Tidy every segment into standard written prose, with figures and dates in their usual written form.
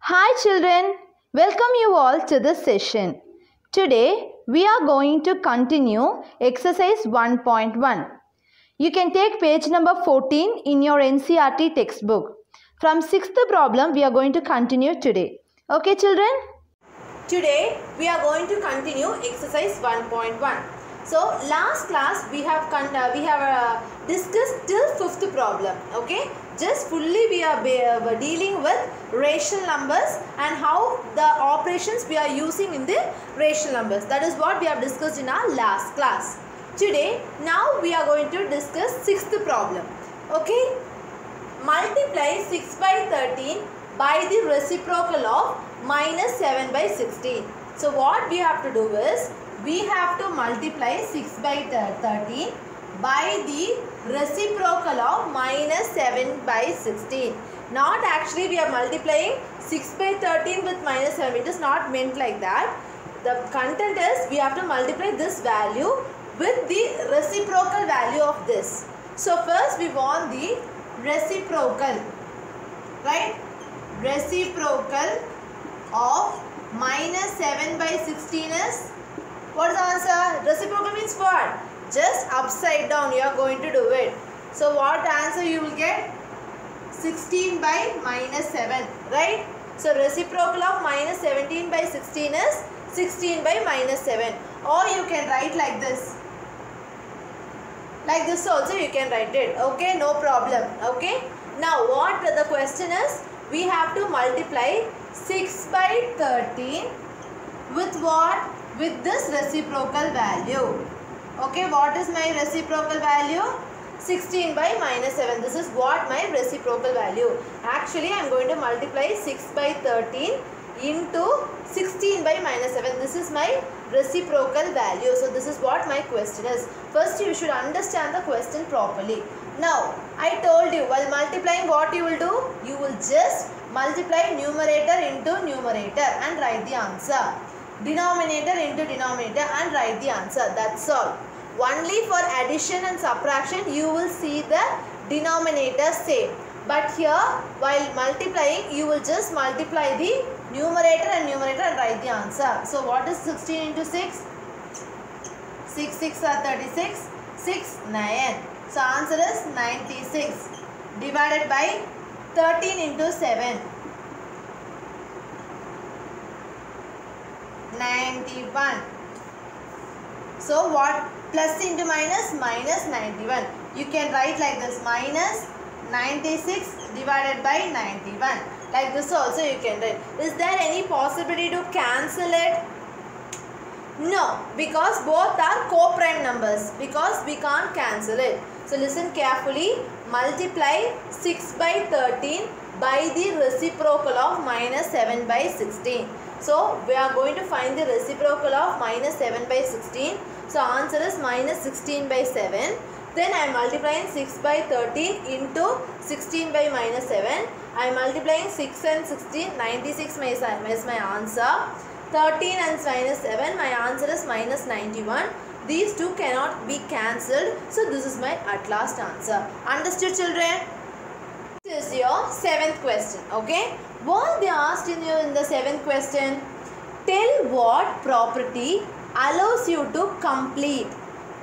Hi children, welcome you all to this session. Today we are going to continue exercise 1.1. You can take page number 14 in your NCERT textbook. From 6th problem we are going to continue today. Okay children? Today we are going to continue exercise 1.1. So last class we have discussed till 5th problem. Okay? Just fully we are dealing with rational numbers and how the operations we are using in the rational numbers. That is what we have discussed in our last class. Today, now we are going to discuss 6th problem. Okay? Multiply 6 by 13 by the reciprocal of minus 7 by 16. So what we have to do is, we have to multiply 6 by 13 by the reciprocal of minus 7 by 16. Not actually we are multiplying 6 by 13 with minus 7. It is not meant like that. The content is we have to multiply this value with the reciprocal value of this. So first we want the reciprocal, right? Reciprocal of minus 7 by 16 is, what is the answer? Reciprocal means what? Just upside down you are going to do it. So what answer you will get? 16 by minus 7, right? So reciprocal of minus 17 by 16 is 16 by minus 7. Or you can write like this. Like this also you can write it. Okay, no problem. Okay. Now what the question is? We have to multiply 6 by 13 with what? With this reciprocal value. Okay, what is my reciprocal value? 16 by minus 7. This is what my reciprocal value. Actually, I am going to multiply 6 by 13 into 16 by minus 7. This is my reciprocal value. So, this is what my question is. First, you should understand the question properly. Now, I told you, while multiplying, what you will do? You will just multiply numerator into numerator and write the answer. Denominator into denominator and write the answer. That's all. Only for addition and subtraction you will see the denominator same. But here while multiplying you will just multiply the numerator and write the answer. So what is 16 into 6? 6 6 are 36. 6 9. So answer is 96 divided by 13 into 7. 91. So what? Plus into minus, minus 91. You can write like this, minus 96 divided by 91. Like this also you can write. Is there any possibility to cancel it? No, because both are co-prime numbers. Because we can't cancel it. So listen carefully. Multiply 6 by 13 by the reciprocal of minus 7 by 16. So we are going to find the reciprocal of minus 7 by 16. So answer is minus 16 by 7. Then I am multiplying 6 by 13 into 16 by minus 7. I am multiplying 6 and 16. 96 is my answer. 13 and minus 7. My answer is minus 91. These two cannot be cancelled. So this is my at last answer. Understood children? This is your 7th question. Okay. What they asked in the 7th question? Tell what property allows you to complete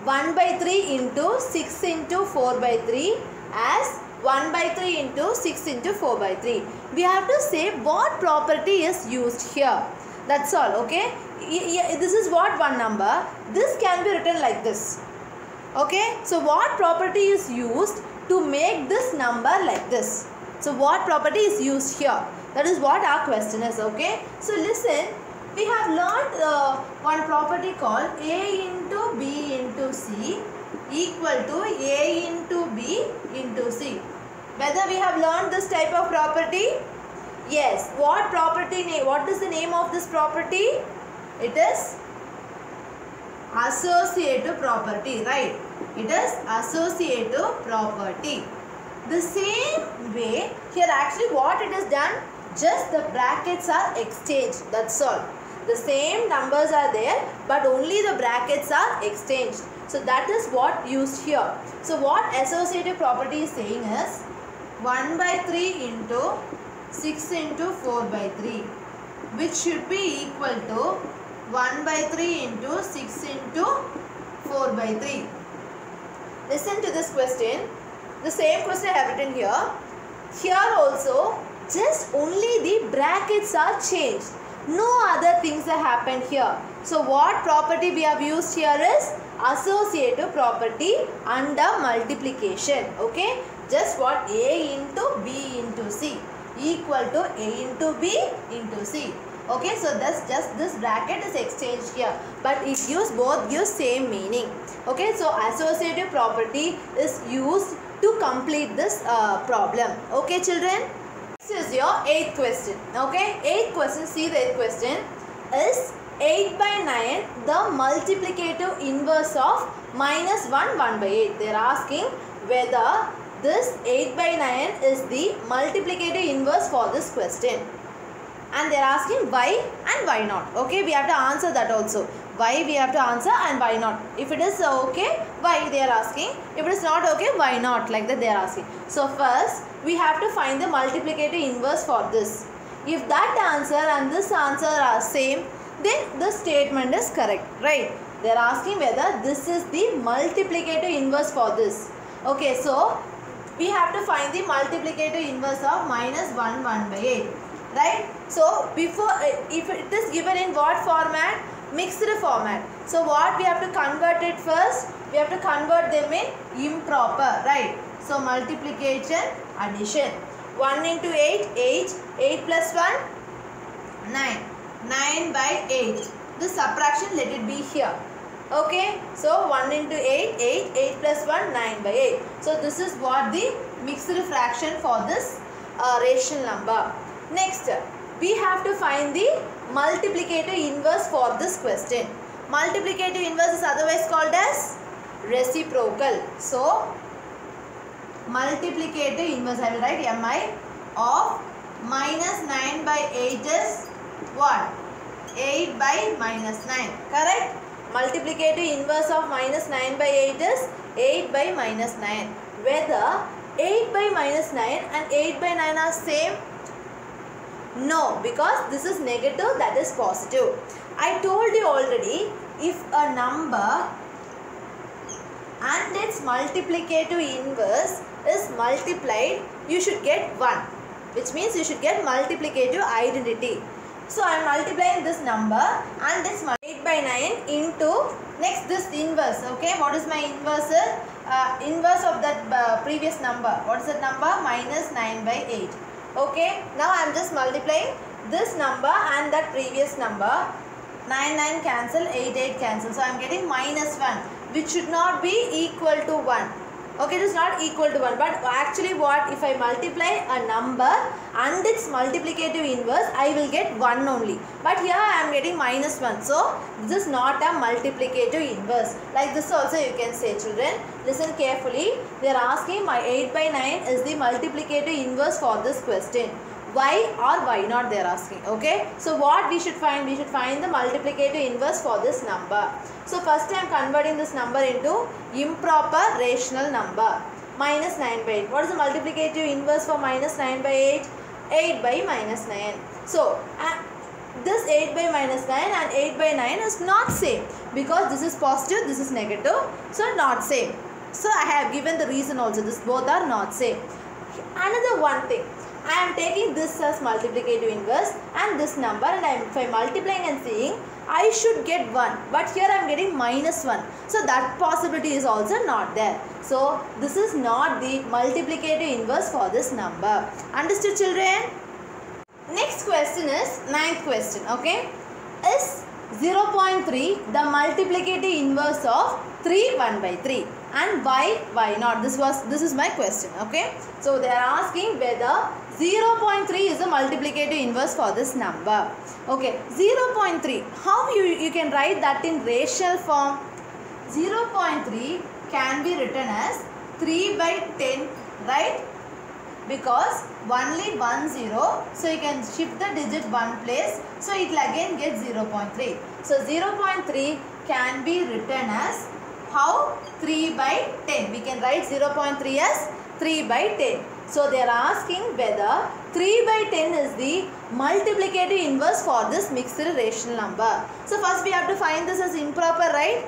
1 by 3 into 6 into 4 by 3 as 1 by 3 into 6 into 4 by 3. We have to say what property is used here. That's all. Okay. This is what one number. This can be written like this. Okay. So what property is used to make this number like this? So what property is used here? That is what our question is. Okay. So listen. We have learned one property called A into B into C equal to A into B into C. Whether we have learned this type of property? Yes. What property name? What is the name of this property? It is associative property, right? It is associative property. The same way here actually what it is done? Just the brackets are exchanged. That's all. The same numbers are there but only the brackets are exchanged. So that is what used here. So what associative property is saying is 1 by 3 into 6 into 4 by 3, which should be equal to 1 by 3 into 6 into 4 by 3. Listen to this question. The same question I have written here. Here also, just only the brackets are changed. No other things have happened here. So what property we have used here is associative property under multiplication. Okay. Just what A into B into C equal to A into B into C. Okay, so that's just this bracket is exchanged here, but it gives same meaning. Okay, so associative property is used to complete this problem. Okay, children. This is your 8th question. Okay, 8th question. See the 8th question. Is 8 by 9 the multiplicative inverse of minus 1 by 8? They are asking whether this 8 by 9 is the multiplicative inverse for this question. And they are asking why and why not. Okay, we have to answer that also. Why we have to answer and why not. If it is okay, why they are asking. If it is not okay, why not, like that they are asking. So first we have to find the multiplicative inverse for this. If that answer and this answer are same, then the statement is correct, right? They are asking whether this is the multiplicative inverse for this. Okay, so we have to find the multiplicative inverse of minus 1 by 8. Right? So before, if it is given in what format? Mixed format. So what we have to convert it first? We have to convert them in improper. Right? So multiplication, addition. 1 into 8, 8. 8 plus 1, 9. 9 by 8. The subtraction, let it be here. Okay. So 1 into 8, 8. 8 plus 1, 9 by 8. So this is what the mixed fraction for this rational number. Next, we have to find the multiplicative inverse for this question. Multiplicative inverse is otherwise called as reciprocal. So, multiplicative inverse, I will write mi of minus 9 by 8 is what? 8 by minus 9. Correct? Multiplicative inverse of minus 9 by 8 is 8 by minus 9. Whether 8 by minus 9 and 8 by 9 are same? No, because this is negative, that is positive. I told you already, if a number and its multiplicative inverse is multiplied, you should get 1. Which means you should get multiplicative identity. So I am multiplying this number and this 8 by 9 into next this inverse. Okay, what is my inverse? Inverse of that previous number. What is that number? Minus 9 by 8. Okay, now I am just multiplying this number and that previous number. 9 9 cancel, 8 8 cancel. So I am getting minus 1, which should not be equal to 1. Okay, it is not equal to 1, but actually what, if I multiply a number and its multiplicative inverse, I will get 1 only. But here I am getting minus 1. So this is not a multiplicative inverse. Like this also you can say, children. Listen carefully. They are asking my 8 by 9 is the multiplicative inverse for this question. Why or why not they are asking. Okay. So what we should find? We should find the multiplicative inverse for this number. So first I am converting this number into improper rational number. Minus 9 by 8. What is the multiplicative inverse for minus 9 by 8? 8 by minus 9. So this 8 by minus 9 and 8 by 9 is not same. Because this is positive, this is negative. So not same. So I have given the reason also. This both are not same. Another one thing. I am taking this as multiplicative inverse and this number, and if I am multiplying and seeing, I should get 1. But here I am getting minus 1. So that possibility is also not there. So this is not the multiplicative inverse for this number. Understood, children? Next question is 9th question. Okay. Is 0.3 the multiplicative inverse of 3 1 by 3? And why not? This is my question. Okay. So they are asking whether 0.3 is a multiplicative inverse for this number. Okay. 0.3. How you can write that in rational form? 0.3 can be written as 3 by 10, right? Because only 1 0, so you can shift the digit one place, so it will again get 0.3. So 0.3 can be written as how? 3 by 10. We can write 0.3 as 3 by 10. So they are asking whether 3 by 10 is the multiplicative inverse for this mixed rational number. So first we have to find this as improper, right?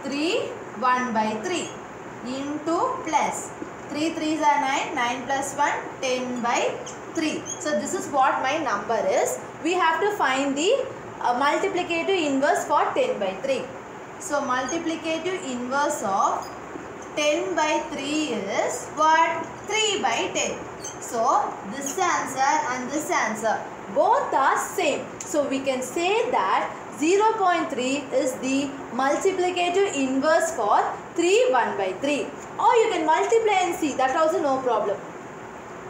3 1 by 3 into plus 3 3s are 9, 9 plus 1 10 by 3. So this is what my number is. We have to find the multiplicative inverse for 10 by 3. So multiplicative inverse of 10 by 3 is what? 3 by 10. So this answer and this answer both are same. So we can say that 0.3 is the multiplicative inverse for 3 1 by 3. Or you can multiply and see, that also no problem.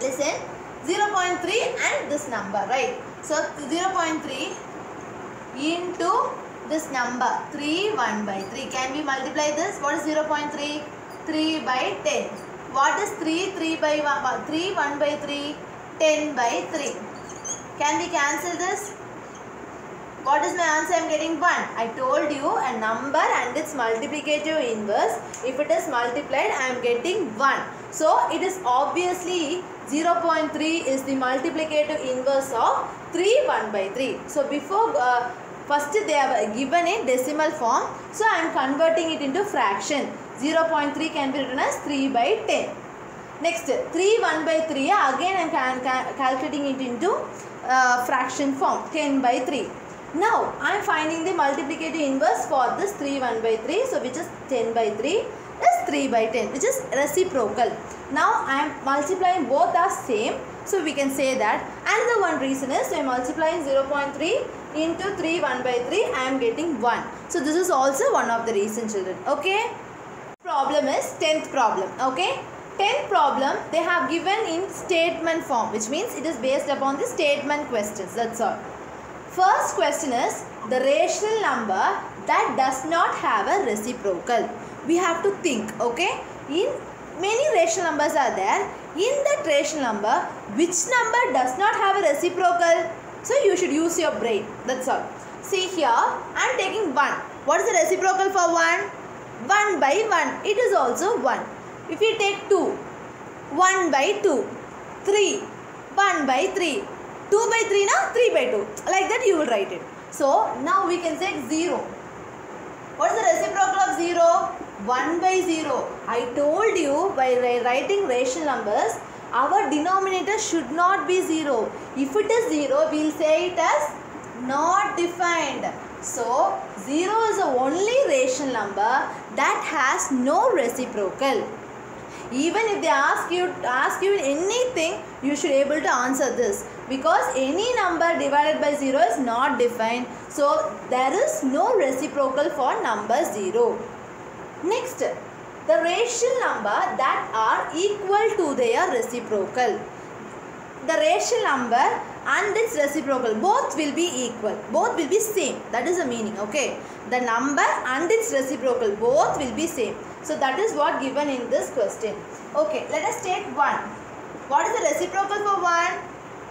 Listen, 0.3 and this number, right? So 0.3 into this number 3 1 by 3. Can we multiply this? What is 0.3? 3 by 10. What is 3 by 1? 3 1 by 3? 10 by 3. Can we cancel this? What is my answer? I am getting 1. I told you a number and its multiplicative inverse. If it is multiplied, I am getting 1. So it is obviously 0.3 is the multiplicative inverse of 3 1 by 3. So before first they have given a decimal form. So I am converting it into fraction. 0.3 can be written as 3 by 10. Next 3 1 by 3 again I am calculating it into fraction form 10 by 3. Now I am finding the multiplicative inverse for this 3 1 by 3. So which is 10 by 3 is 3 by 10, which is reciprocal. Now I am multiplying, both are same. So we can say that. Another one reason is I am multiplying 0.3 into 3 1 by 3. I am getting 1. So this is also one of the reasons, children. Okay. Problem is 10th problem. Okay. 10th problem they have given in statement form, which means it is based upon the statement questions. That's all. First question is the rational number that does not have a reciprocal. We have to think, okay? In many rational numbers are there. In that rational number, which number does not have a reciprocal? So you should use your brain. That's all. See here, I am taking 1. What is the reciprocal for 1? 1 by 1. It is also 1. If you take 2, 1 by 2, 3, 1 by 3, 2 by 3 now, 3 by 2. Like that you will write it. So now we can say 0. What is the reciprocal of 0? 1 by 0. I told you by writing rational numbers, our denominator should not be 0. If it is 0, we will say it as not defined. So 0 is the only rational number that has no reciprocal. Even if they ask you anything, you should be able to answer this, because any number divided by 0 is not defined. So there is no reciprocal for number 0. Next, the rational number that are equal to their reciprocal. The rational number and its reciprocal both will be equal. Both will be same. That is the meaning. Okay. The number and its reciprocal both will be same. So that is what given in this question. Okay. Let us take 1. What is the reciprocal for 1?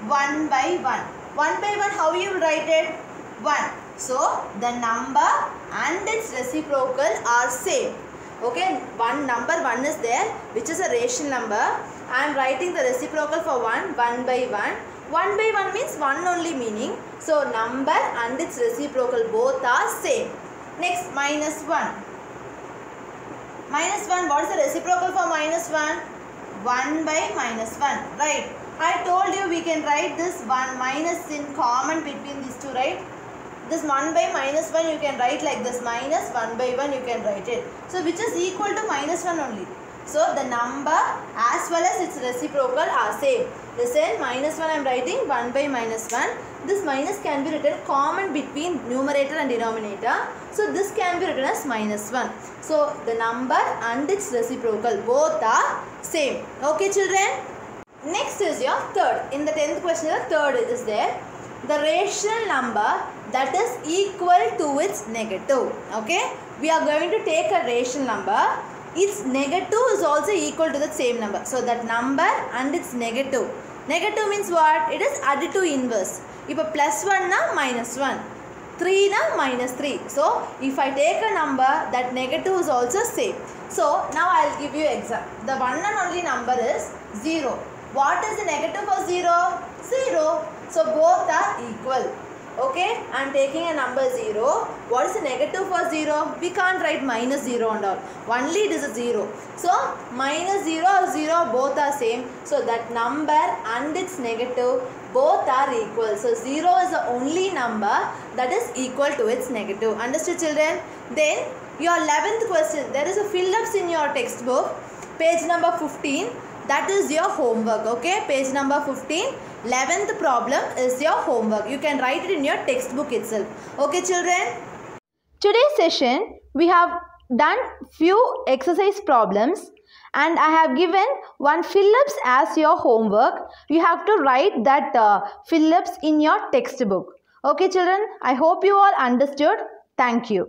1 by 1. 1 by 1, how you will write it? 1. So the number and its reciprocal are same. Okay. Number 1 is there, which is a rational number. I am writing the reciprocal for 1 by 1. 1 by 1 means 1 only meaning. So number and its reciprocal both are same. Next, minus 1. Minus 1, what is the reciprocal for minus 1? 1 by minus 1, right? I told you we can write this 1 minus in common between these two, right? This 1 by minus 1 you can write like this, minus 1 by 1 you can write it. So which is equal to minus 1 only. So the number as well as its reciprocal are same. Listen, minus 1 I am writing 1 by minus 1. This minus can be written common between numerator and denominator. So this can be written as minus 1. So the number and its reciprocal both are same. Okay children? Next is your third. In the 10th question, the third is there. The rational number that is equal to its negative. Okay? We are going to take a rational number. Its negative is also equal to the same number. So that number and its negative. Negative means what? It is additive inverse. If a plus 1 na minus 1. 3 na minus 3. So if I take a number, that negative is also same. So now I will give you example. The one and only number is 0. What is the negative for 0? 0. So both are equal. Okay, I am taking a number 0. What is the negative for 0? We can't write minus 0 and all. Only it is a 0. So minus 0 or 0 both are same. So that number and its negative both are equal. So 0 is the only number that is equal to its negative. Understood, children? Then your 11th question. There is a fill-ups in your textbook. Page number 15. That is your homework. Okay, page number 15. 11th problem is your homework. You can write it in your textbook itself. Okay, children? Today's session, we have done few exercise problems and I have given one fill-ups as your homework. You have to write that fill-ups in your textbook. Okay, children? I hope you all understood. Thank you.